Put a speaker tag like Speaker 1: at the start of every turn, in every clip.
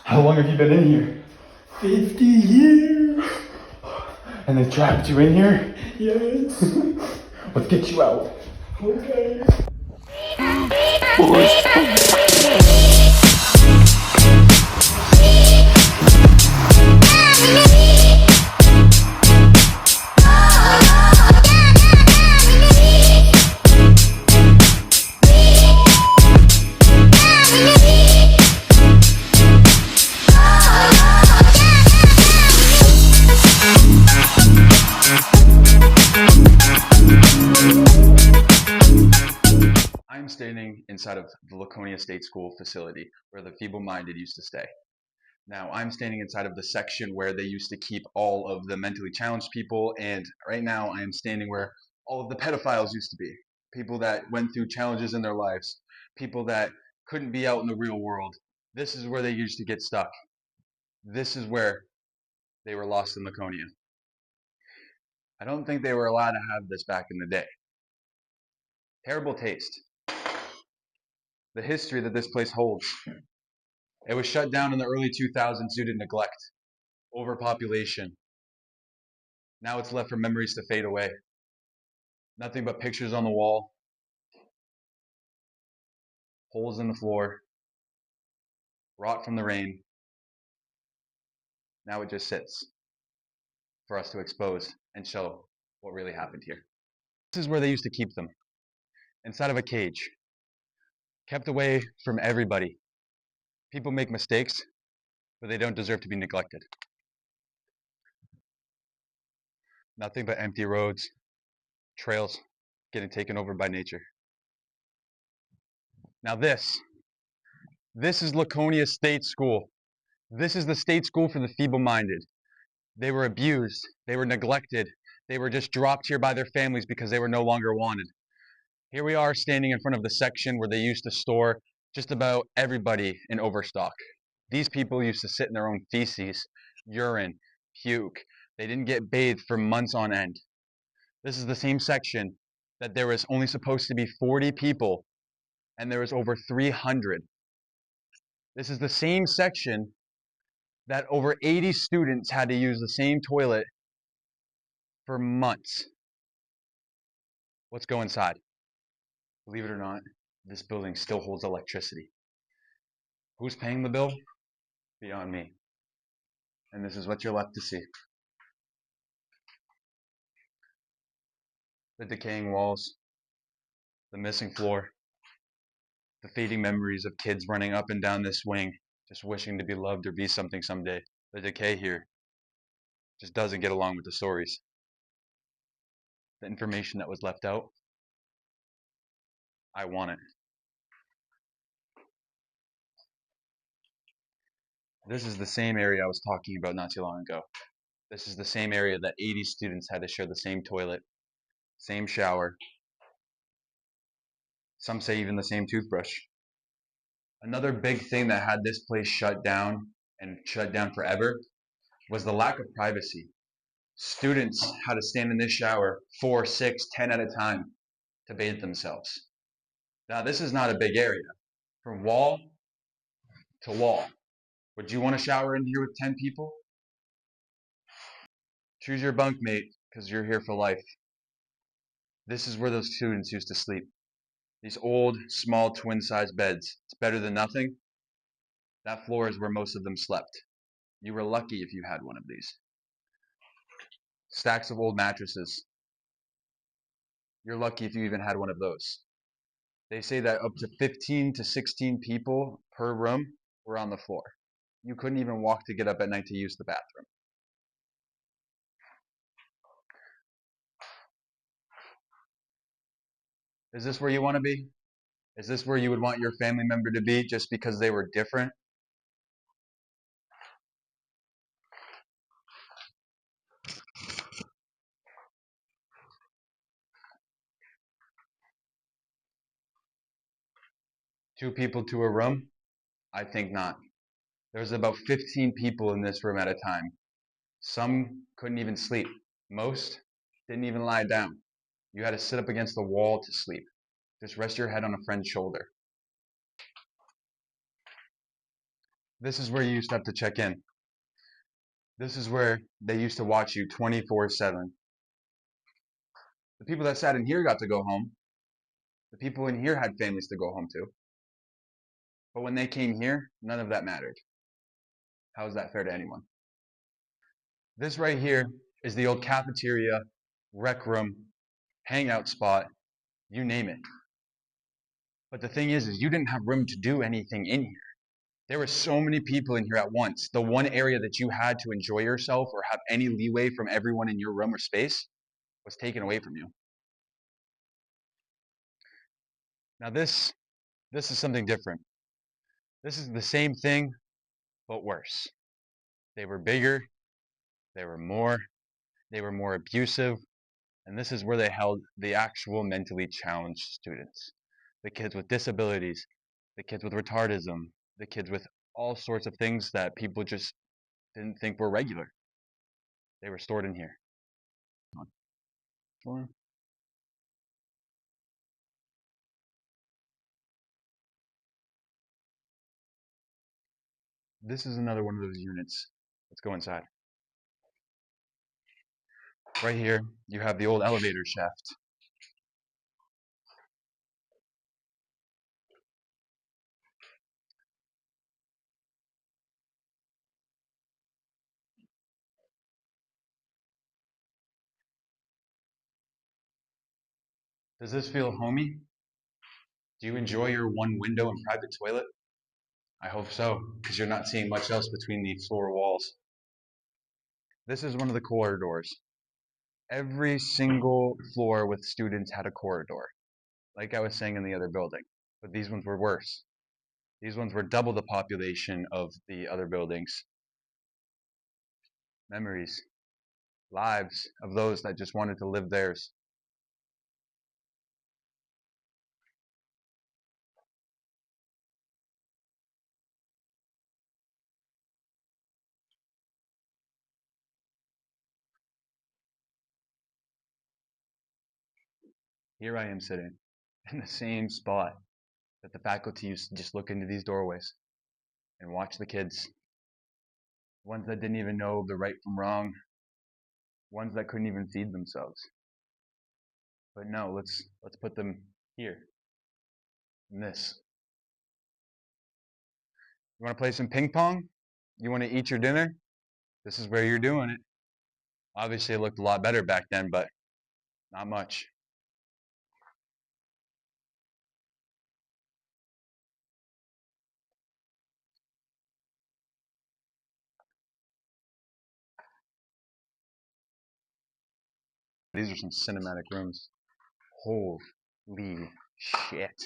Speaker 1: How long have you been in here?
Speaker 2: 50 years.
Speaker 1: And they trapped you in here?
Speaker 2: Yes.
Speaker 1: Let's get you out.
Speaker 2: Okay.
Speaker 1: I'm standing inside of the Laconia State School facility where the feeble-minded used to stay. Now, I'm standing inside of the section where they used to keep all of the mentally challenged people, and right now I am standing where all of the pedophiles used to be. People that went through challenges in their lives, people that couldn't be out in the real world. This is where they used to get stuck. This is where they were lost in Laconia. I don't think they were allowed to have this back in the day. Terrible taste. The history that this place holds. It was shut down in the early 2000s due to neglect, overpopulation. Now it's left for memories to fade away. Nothing but pictures on the wall, holes in the floor, rot from the rain. Now it just sits for us to expose and show what really happened here. This is where they used to keep them, inside of a cage, kept away from everybody. People make mistakes, but they don't deserve to be neglected. Nothing but empty roads, trails getting taken over by nature. Now this is Laconia State School. This is the state school for the feeble-minded. They were abused, they were neglected, they were just dropped here by their families because they were no longer wanted. Here we are standing in front of the section where they used to store just about everybody in overstock. These people used to sit in their own feces, urine, puke. They didn't get bathed for months on end. This is the same section that there was only supposed to be 40 people and there was over 300. This is the same section that over 80 students had to use the same toilet for months. Let's go inside. Believe it or not, this building still holds electricity. Who's paying the bill? Beyond me. And this is what you're left to see. The decaying walls, the missing floor, the fading memories of kids running up and down this wing, just wishing to be loved or be something someday. The decay here just doesn't get along with the stories. The information that was left out, I want it. This is the same area I was talking about not too long ago. This is the same area that 80 students had to share the same toilet, same shower, some say even the same toothbrush. Another big thing that had this place shut down and shut down forever was the lack of privacy. Students had to stand in this shower 4, 6, 10 at a time to bathe themselves. Now, this is not a big area. From wall to wall. Would you want to shower in here with 10 people? Choose your bunkmate because you're here for life. This is where those students used to sleep. These old, small, twin-sized beds. It's better than nothing. That floor is where most of them slept. You were lucky if you had one of these. Stacks of old mattresses. You're lucky if you even had one of those. They say that up to 15 to 16 people per room were on the floor. You couldn't even walk to get up at night to use the bathroom. Is this where you want to be? Is this where you would want your family member to be just because they were different? Two people to a room? I think not. There's about 15 people in this room at a time. Some couldn't even sleep. Most didn't even lie down. You had to sit up against the wall to sleep. Just rest your head on a friend's shoulder. This is where you used to have to check in. This is where they used to watch you 24/7. The people that sat in here got to go home. The people in here had families to go home to. But when they came here, none of that mattered. How is that fair to anyone? This right here is the old cafeteria, rec room, hangout spot, you name it. But the thing is you didn't have room to do anything in here. There were so many people in here at once. The one area that you had to enjoy yourself or have any leeway from everyone in your room or space was taken away from you. Now this is something different. This is the same thing, but worse. They were bigger, they were more abusive, and this is where they held the actual mentally challenged students. The kids with disabilities, the kids with retardism, the kids with all sorts of things that people just didn't think were regular. They were stored in here. This is another one of those units. Let's go inside. Right here, you have the old elevator shaft. Does this feel homey? Do you enjoy your one window and private toilet? I hope so, because you're not seeing much else between these four walls. This is one of the corridors. Every single floor with students had a corridor, like I was saying in the other building. But these ones were worse. These ones were double the population of the other buildings. Memories, lives of those that just wanted to live theirs. Here I am sitting in the same spot that the faculty used to just look into these doorways and watch the kids. Ones that didn't even know the right from wrong, ones that couldn't even feed themselves. But no, let's put them here in this. You want to play some ping pong? You want to eat your dinner? This is where you're doing it. Obviously, it looked a lot better back then, but not much. These are some cinematic rooms. Holy shit.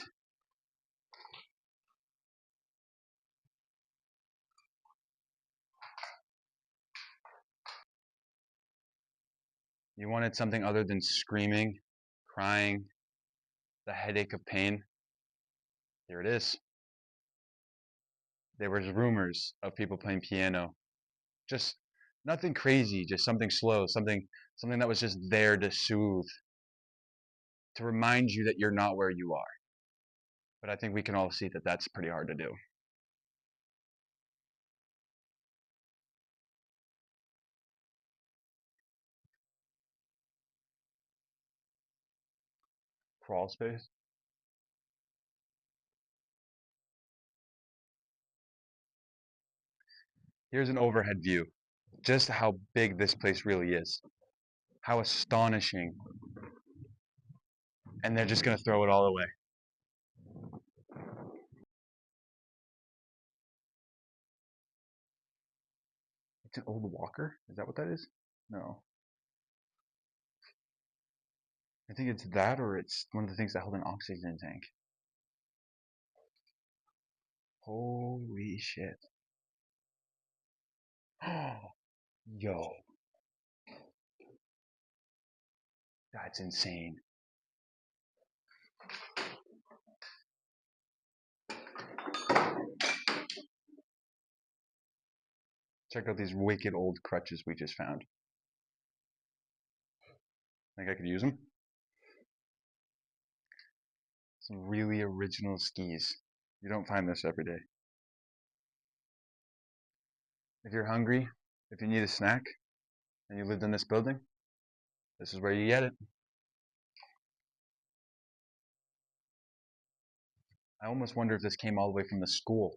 Speaker 1: You wanted something other than screaming, crying, the headache of pain? Here it is. There was rumors of people playing piano. Just nothing crazy, just something slow, something that was just there to soothe, to remind you that you're not where you are. But I think we can all see that that's pretty hard to do. Crawl space. Here's an overhead view. Just how big this place really is. How astonishing. And they're just going to throw it all away. It's an old walker? Is that what that is? No. I think it's that or it's one of the things that hold an oxygen tank. Holy shit. Yo, that's insane. Check out these wicked old crutches we just found. Think I could use them? Some really original skis. You don't find this every day. If you're hungry, if you need a snack, and you lived in this building, this is where you get it. I almost wonder if this came all the way from the school,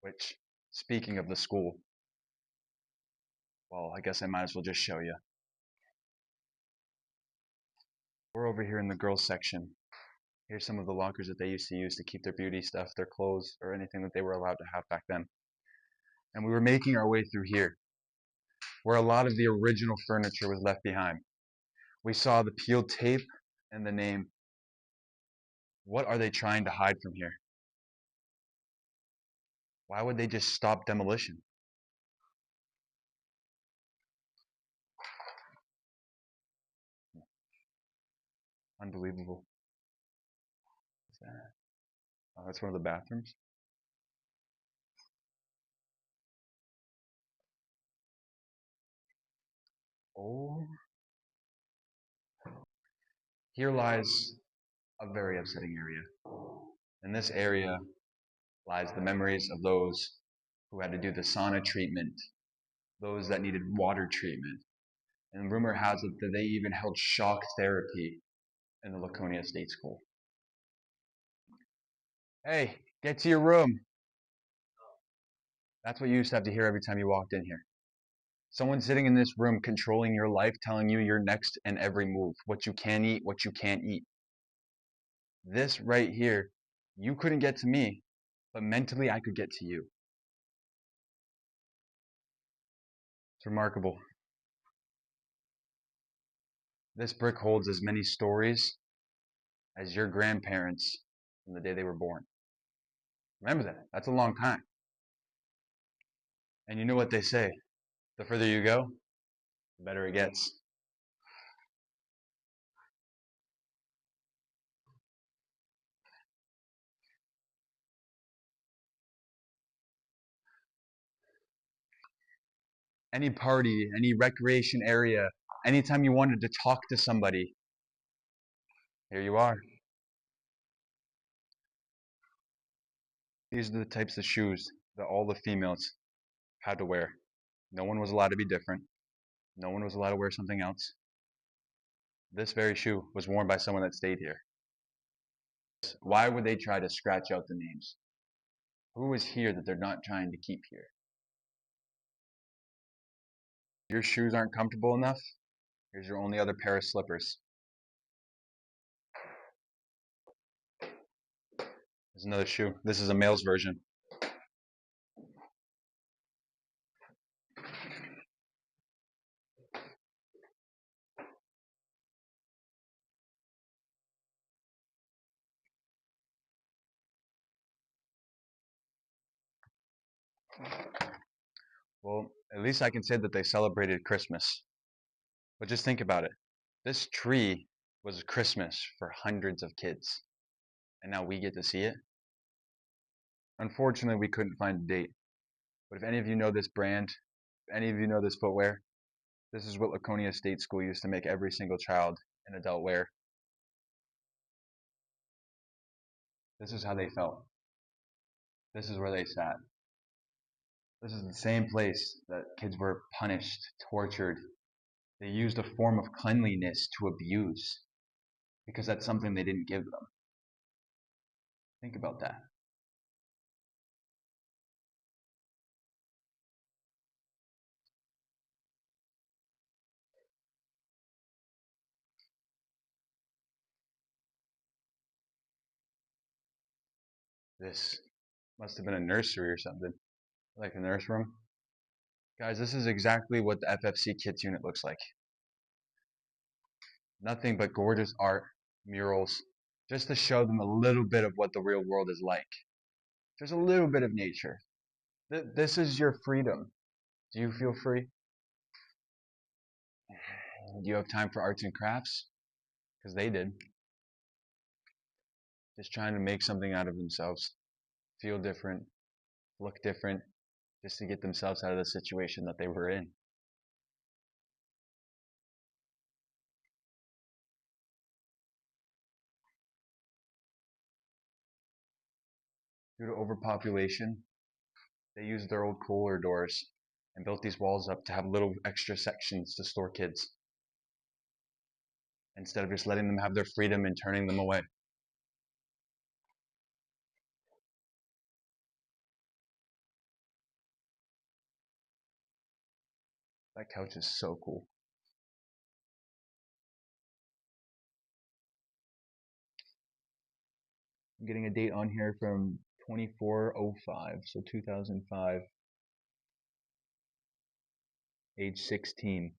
Speaker 1: which, speaking of the school, well, I guess I might as well just show you. We're over here in the girls section. Here's some of the lockers that they used to use to keep their beauty stuff, their clothes, or anything that they were allowed to have back then. And we were making our way through here, where a lot of the original furniture was left behind. We saw the peeled tape and the name. What are they trying to hide from here? Why would they just stop demolition? Unbelievable. What's that? Oh, that's one of the bathrooms. Oh, here lies a very upsetting area. In this area lies the memories of those who had to do the sauna treatment, those that needed water treatment. And rumor has it that they even held shock therapy in the Laconia State School. Hey, get to your room. That's what you used to have to hear every time you walked in here. Someone sitting in this room controlling your life, telling you your next and every move, what you can eat, what you can't eat. This right here, you couldn't get to me, but mentally I could get to you. It's remarkable. This brick holds as many stories as your grandparents from the day they were born. Remember that. That's a long time. And you know what they say, the further you go, the better it gets. Any party, any recreation area, anytime you wanted to talk to somebody, here you are. These are the types of shoes that all the females had to wear. No one was allowed to be different. No one was allowed to wear something else. This very shoe was worn by someone that stayed here. Why would they try to scratch out the names? Who is here that they're not trying to keep here? Your shoes aren't comfortable enough? Here's your only other pair of slippers. There's another shoe. This is a male's version. Well, at least I can say that they celebrated Christmas. But just think about it. This tree was Christmas for hundreds of kids, and now we get to see it. Unfortunately, we couldn't find a date. But if any of you know this brand, if any of you know this footwear, this is what Laconia State School used to make every single child and adult wear. This is how they felt. This is where they sat. This is the same place that kids were punished, tortured. They used a form of cleanliness to abuse because that's something they didn't give them. Think about that. This must have been a nursery or something, like a nurse room. Guys, this is exactly what the FFC Kids unit looks like. Nothing but gorgeous art, murals, just to show them a little bit of what the real world is like. Just a little bit of nature. This is your freedom. Do you feel free? Do you have time for arts and crafts? Because they did. Just trying to make something out of themselves, feel different, look different, just to get themselves out of the situation that they were in. Due to overpopulation, they used their old cooler doors and built these walls up to have little extra sections to store kids instead of just letting them have their freedom and turning them away. That couch is so cool. I'm getting a date on here from 2405, so 2005, age 16.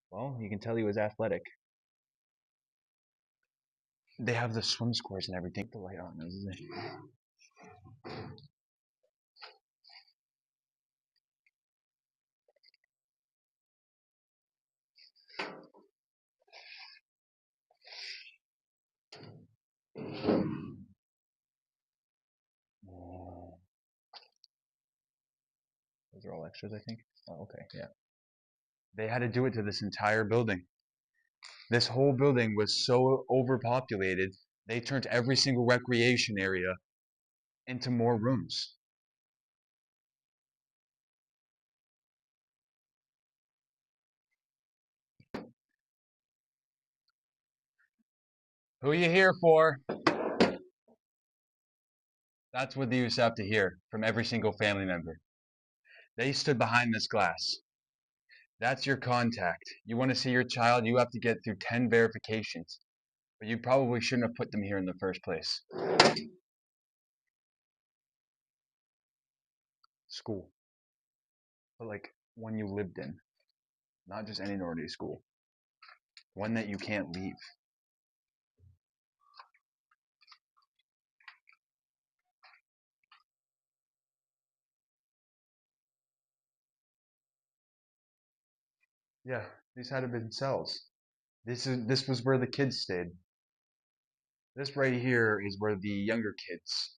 Speaker 1: Well, you can tell he was athletic. They have the swim squares and everything. The light on, isn't it? Those are all extras, I think. Oh, okay, yeah. They had to do it to this entire building. This whole building was so overpopulated, they turned every single recreation area into more rooms. Who you here for? That's what you used to have to hear from every single family member. They stood behind this glass. That's your contact. You want to see your child, you have to get through 10 verifications. But you probably shouldn't have put them here in the first place. School. But like one you lived in. Not just any ordinary school. One that you can't leave. Yeah, these had been cells. This was where the kids stayed. This right here is where the younger kids.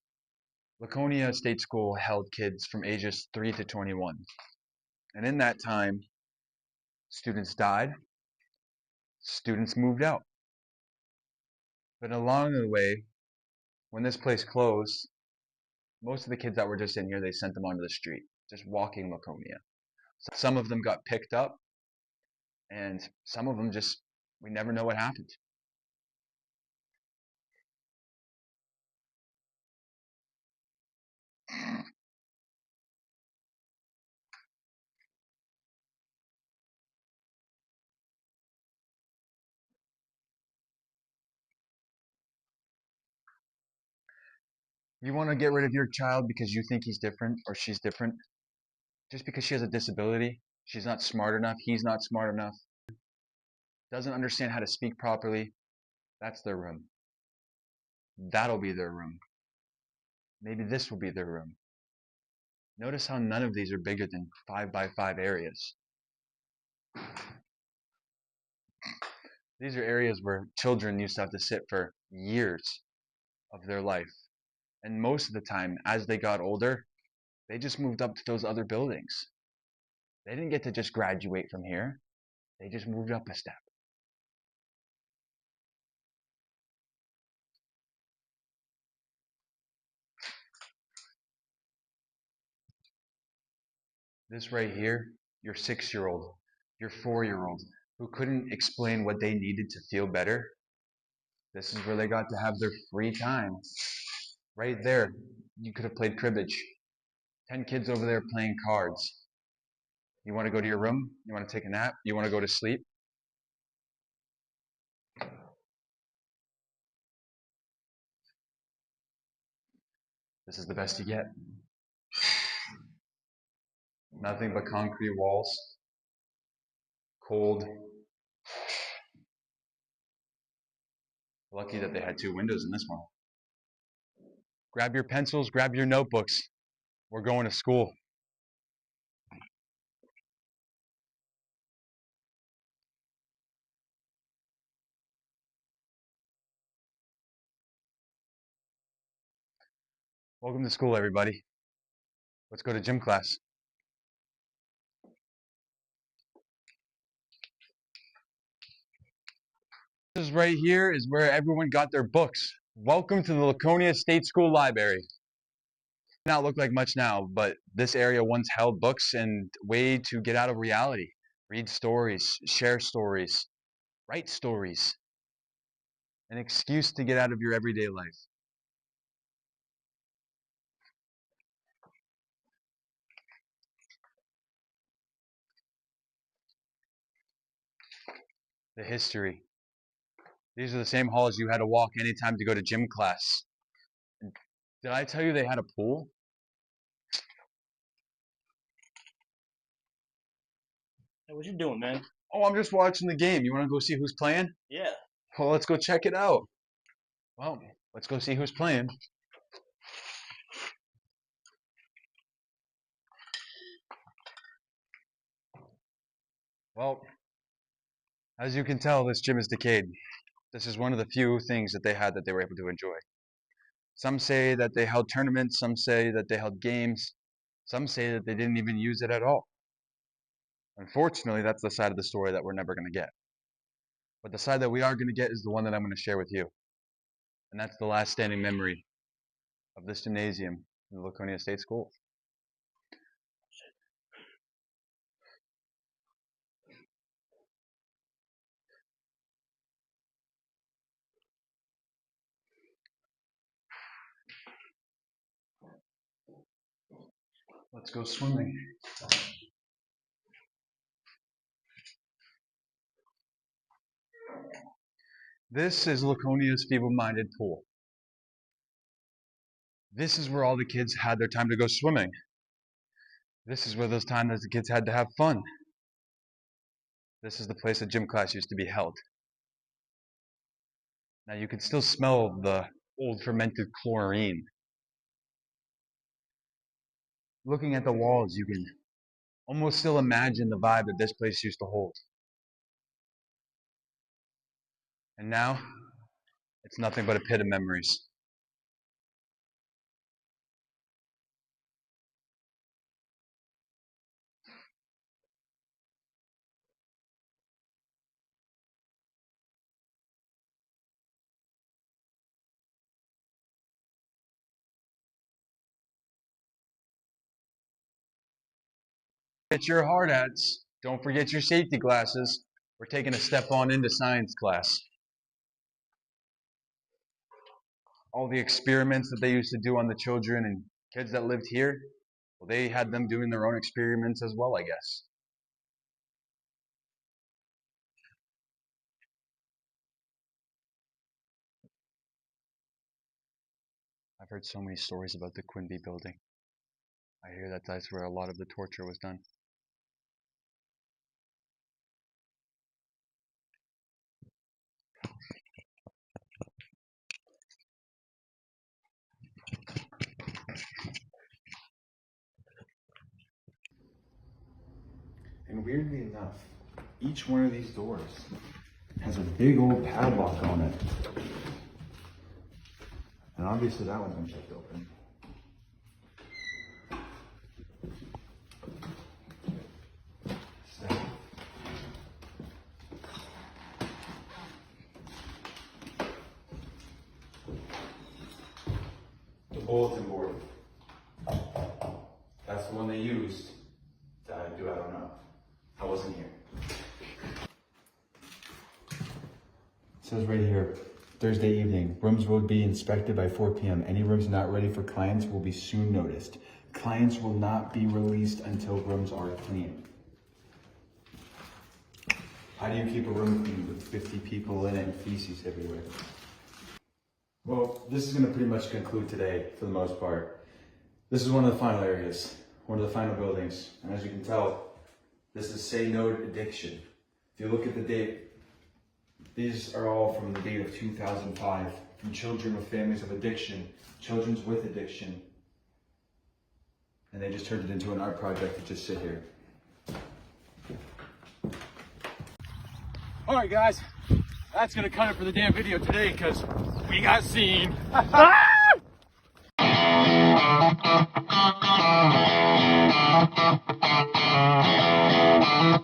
Speaker 1: Laconia State School held kids from ages 3 to 21. And in that time, students died, students moved out. But along the way, when this place closed, most of the kids that were just in here, they sent them onto the street, just walking Laconia. Some of them got picked up, and some of them just, we never know what happened. You want to get rid of your child because you think he's different or she's different, just because she has a disability, she's not smart enough, he's not smart enough, doesn't understand how to speak properly, that's their room. That'll be their room. Maybe this will be their room. Notice how none of these are bigger than 5 by 5 areas. These are areas where children used to have to sit for years of their life. And most of the time, as they got older, they just moved up to those other buildings. They didn't get to just graduate from here. They just moved up a step. This right here, your 6-year-old, your 4-year-old, who couldn't explain what they needed to feel better, this is where they got to have their free time. Right there, you could have played cribbage. 10 kids over there playing cards. You want to go to your room? You want to take a nap? You want to go to sleep? This is the best you get. Nothing but concrete walls, cold. Lucky that they had 2 windows in this one. Grab your pencils, grab your notebooks. We're going to school. Welcome to school, everybody. Let's go to gym class. This right here is where everyone got their books. Welcome to the Laconia State School Library. Not look like much now, but this area once held books and way to get out of reality. Read stories, share stories, write stories, an excuse to get out of your everyday life. The history. These are the same halls you had to walk anytime to go to gym class. Did I tell you they had a pool?
Speaker 3: Hey, what you doing, man?
Speaker 1: Oh, I'm just watching the game. You want to go see who's playing?
Speaker 3: Yeah.
Speaker 1: Well, let's go check it out. Well, let's go see who's playing. Well, as you can tell, this gym is decayed. This is one of the few things that they had that they were able to enjoy. Some say that they held tournaments, some say that they held games, some say that they didn't even use it at all. Unfortunately, that's the side of the story that we're never going to get. But the side that we are going to get is the one that I'm going to share with you. And that's the last standing memory of this gymnasium in the Laconia State School. Let's go swimming. This is Laconia's feeble-minded pool. This is where all the kids had their time to go swimming. This is where those times that the kids had to have fun. This is the place that gym class used to be held. Now you can still smell the old fermented chlorine. Looking at the walls, you can almost still imagine the vibe that this place used to hold. And now, it's nothing but a pit of memories. Get your hard hats. Don't forget your safety glasses. We're taking a step on into science class. All the experiments that they used to do on the children and kids that lived here, well, they had them doing their own experiments as well, I guess. I've heard so many stories about the Quimby building. I hear that that's where a lot of the torture was done.
Speaker 4: And weirdly enough, each one of these doors has a big old padlock on it. And obviously that one's been kept open. So, the bulletin board. That's the one they used. I don't know. I wasn't here. It says right here, Thursday evening, rooms will be inspected by 4 p.m. Any rooms not ready for clients will be soon noticed. Clients will not be released until rooms are clean. How do you keep a room clean with 50 people in it and feces everywhere? Well, this is going to pretty much conclude today for the most part. This is one of the final areas, one of the final buildings. And as you can tell, this is Say No to Addiction. If you look at the date, these are all from the date of 2005, from children with families of addiction, children with addiction. And they just turned it into an art project to just sit here.
Speaker 5: All right, guys, that's gonna cut it for the damn video today because we got seen.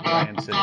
Speaker 1: Ryan City.